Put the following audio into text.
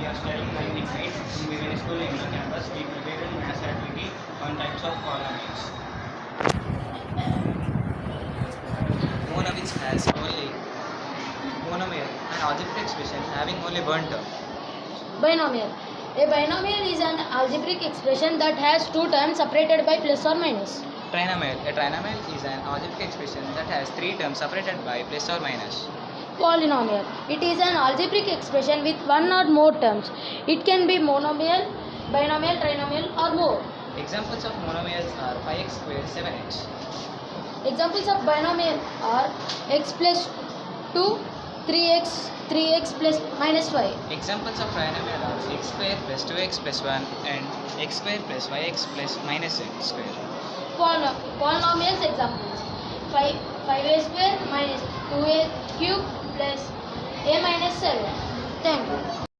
we are studying Gynec Science in Vivek School in the campus. We prepared a maths activity on types of polynomials. Mono which has only monomial, an algebraic expression having only one term. Binomial. A binomial is an algebraic expression that has two terms separated by plus or minus. Trinomial. A trinomial is an algebraic expression that has three terms separated by plus or minus. Polynomial. It is an algebraic expression with one or more terms. It can be monomial, binomial, trinomial or more. Examples of monomials are 5x squared, 7x. Examples of binomial are x plus 2, 3x plus minus 5. Examples of trinomial are x squared plus 2x plus 1 and x squared plus yx plus minus x squared. Polynomials examples 5a square minus 2a cube plus a minus 7.